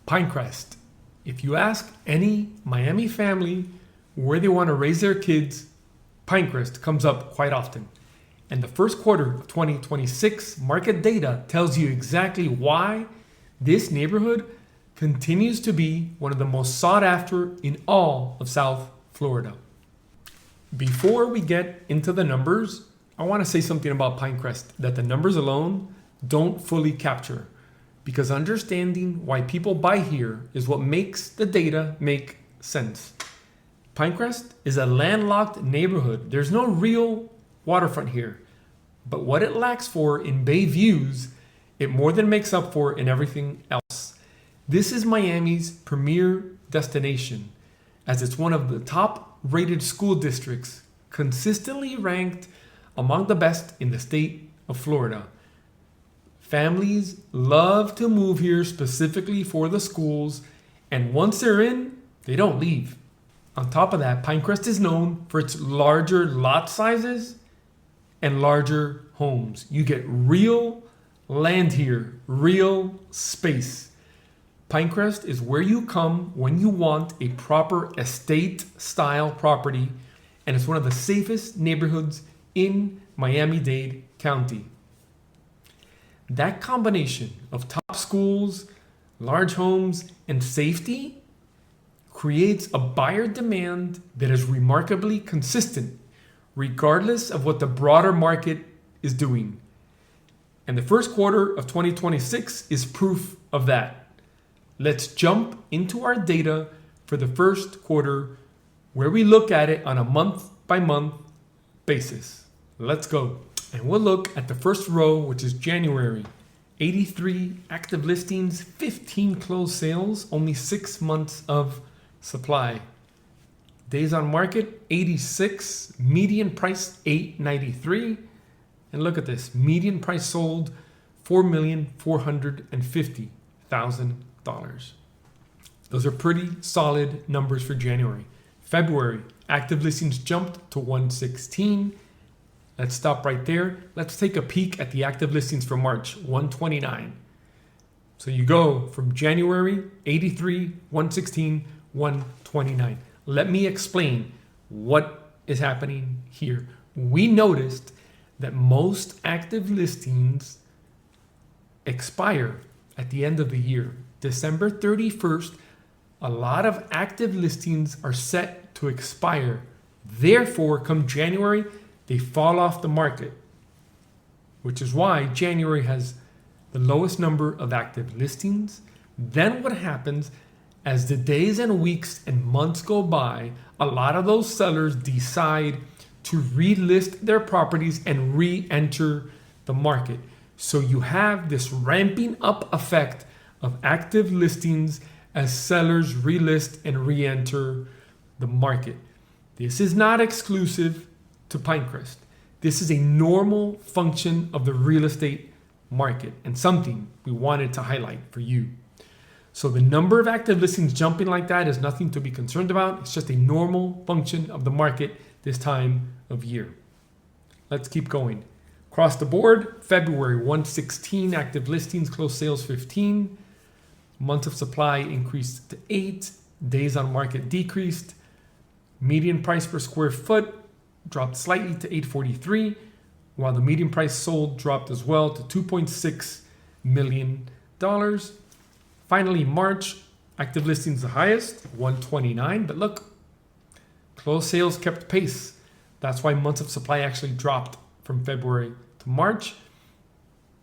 Pinecrest. If you ask any Miami family where they want to raise their kids, Pinecrest comes up quite often. And the first quarter of 2026 market data tells you exactly why this neighborhood continues to be one of the most sought after in all of South Florida. Before we get into the numbers, I want to say something about Pinecrest that the numbers alone don't fully capture, because understanding why people buy here is what makes the data make sense. Pinecrest is a landlocked neighborhood. There's no real waterfront here, but what it lacks for in bay views, it more than makes up for in everything else. This is Miami's premier destination, as it's one of the top rated school districts, consistently ranked among the best in the state of Florida. Families love to move here specifically for the schools, and once they're in, they don't leave. On top of that, Pinecrest is known for its larger lot sizes and larger homes. You get real land here, real space. Pinecrest is where you come when you want a proper estate-style property, and it's one of the safest neighborhoods in Miami-Dade County. That combination of top schools, large homes, and safety creates a buyer demand that is remarkably consistent, regardless of what the broader market is doing. And the first quarter of 2026 is proof of that. Let's jump into our data for the first quarter, where we look at it on a month-by-month basis. Let's go. And we'll look at the first row, which is January. 83 active listings, 15 closed sales, only 6 months of supply. Days on market, 86. Median price, $893. And look at this. Median price sold, $4,450,000. Those are pretty solid numbers for January. February, active listings jumped to 116. Let's stop right there. Let's take a peek at the active listings for March, 129. So you go from January, 83, 116, 129. Let me explain what is happening here. We noticed that most active listings expire at the end of the year. December 31st, a lot of active listings are set to expire. Therefore, come January, they fall off the market, which is why January has the lowest number of active listings. Then what happens, as the days and weeks and months go by, a lot of those sellers decide to relist their properties and re-enter the market. So you have this ramping up effect of active listings as sellers relist and re-enter the market. This is not exclusive to Pinecrest. This is a normal function of the real estate market and something we wanted to highlight for you. So the number of active listings jumping like that is nothing to be concerned about. It's just a normal function of the market this time of year. Let's keep going. Across the board, February 116 active listings, closed sales 15. Months of supply increased to 8. Days on market decreased. Median price per square foot dropped slightly to $843, while the median price sold dropped as well to $2.6 million. Finally, March, active listings the highest, 129, but look, closed sales kept pace. That's why months of supply actually dropped from February to March.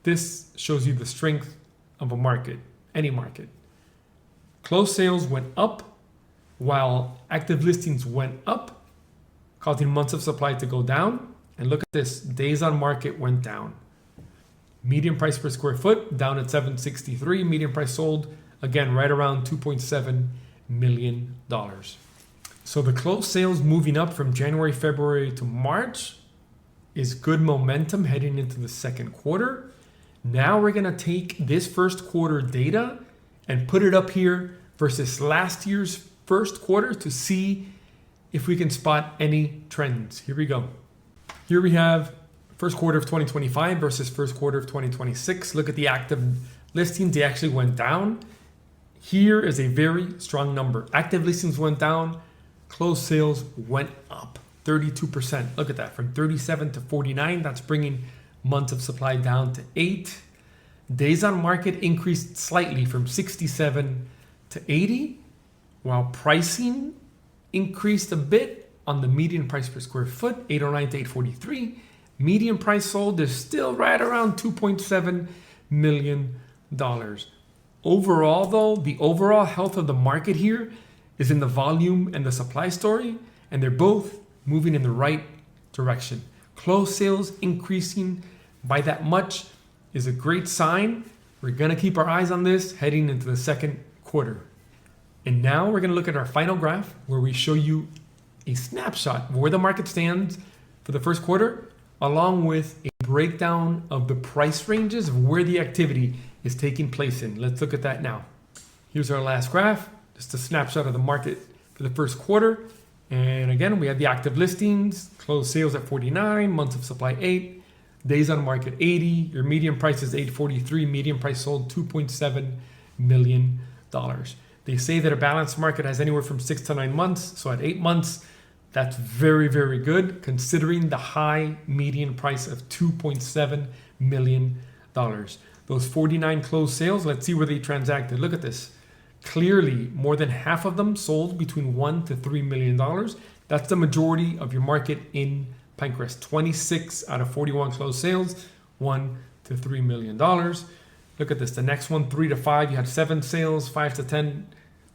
This shows you the strength of a market, any market. Closed sales went up while active listings went up, causing months of supply to go down. And look at this, days on market went down. Median price per square foot down at $763. Median price sold, again, right around $2.7 million. So the closed sales moving up from January, February to March is good momentum heading into the second quarter. Now we're gonna take this first quarter data and put it up here versus last year's first quarter to see if we can spot any trends. Here we go. Here we have first quarter of 2025 versus first quarter of 2026. Look at the active listings. They actually went down. Here is a very strong number. Active listings went down, closed sales went up 32%. Look at that, from 37 to 49. That's bringing months of supply down to 8. Days on market increased slightly from 67 to 80, while pricing increased a bit on the median price per square foot, 809 to 843. Median price sold is still right around $2.7 million. Overall, though, the overall health of the market here is in the volume and the supply story, and they're both moving in the right direction. Closed sales increasing by that much is a great sign. We're going to keep our eyes on this heading into the second quarter. And now we're going to look at our final graph where we show you a snapshot of where the market stands for the first quarter, along with a breakdown of the price ranges of where the activity is taking place in. Let's look at that now. Here's our last graph, just a snapshot of the market for the first quarter. And again, we have the active listings, closed sales at 49, months of supply 8, days on market 80, your median price is 843, median price sold $2.7 million. They say that a balanced market has anywhere from 6 to 9 months. So at 8 months, that's very, very good considering the high median price of $2.7 million. Those 49 closed sales, let's see where they transacted. Look at this. Clearly, more than half of them sold between $1 to $3 million. That's the majority of your market in Pinecrest. 26 out of 41 closed sales, $1 to $3 million. Look at this. The next one, 3 to 5, you had 7 sales, 5 to 10,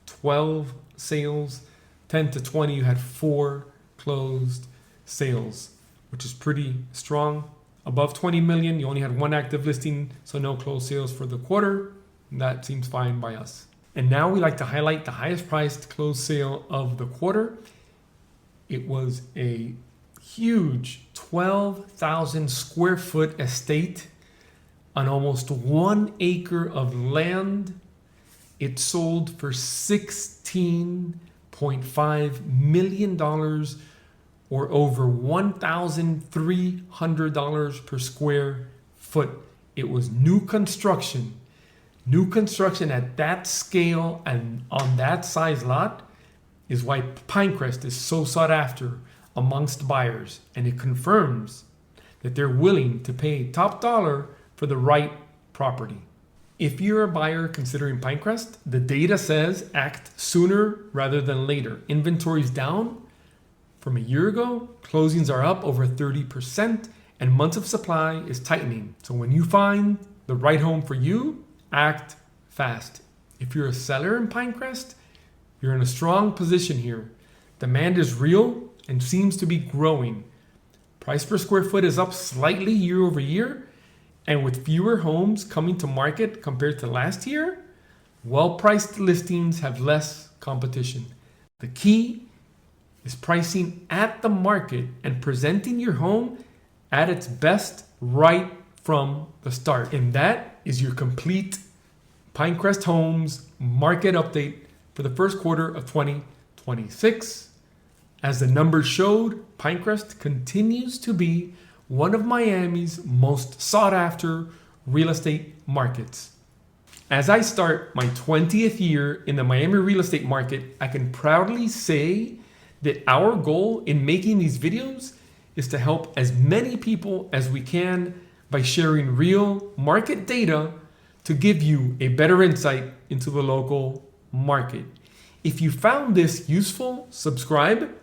12 sales, 10 to 20, you had 4 closed sales, which is pretty strong. Above 20 million, you only had 1 active listing, so no closed sales for the quarter. That seems fine by us. And now we like to highlight the highest priced closed sale of the quarter. It was a huge 12,000 square foot estate on almost 1 acre of land. It sold for $16.5 million, or over $1,300 per square foot. It was new construction. New construction at that scale and on that size lot is why Pinecrest is so sought after amongst buyers, and it confirms that they're willing to pay top dollar for the right property. If you're a buyer considering Pinecrest, the data says act sooner rather than later. Inventory's down from a year ago, closings are up over 30%, and months of supply is tightening. So when you find the right home for you, act fast. If you're a seller in Pinecrest, you're in a strong position here. Demand is real and seems to be growing. Price per square foot is up slightly year over year, and with fewer homes coming to market compared to last year, well-priced listings have less competition. The key is pricing at the market and presenting your home at its best right from the start. And that is your complete Pinecrest Homes market update for the first quarter of 2026. As the numbers showed, Pinecrest continues to be one of Miami's most sought after real estate markets. As I start my 20th year in the Miami real estate market, I can proudly say that our goal in making these videos is to help as many people as we can by sharing real market data to give you a better insight into the local market. If you found this useful, subscribe.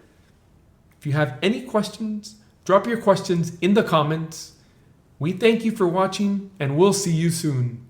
If you have any questions, drop your questions in the comments. We thank you for watching, and we'll see you soon.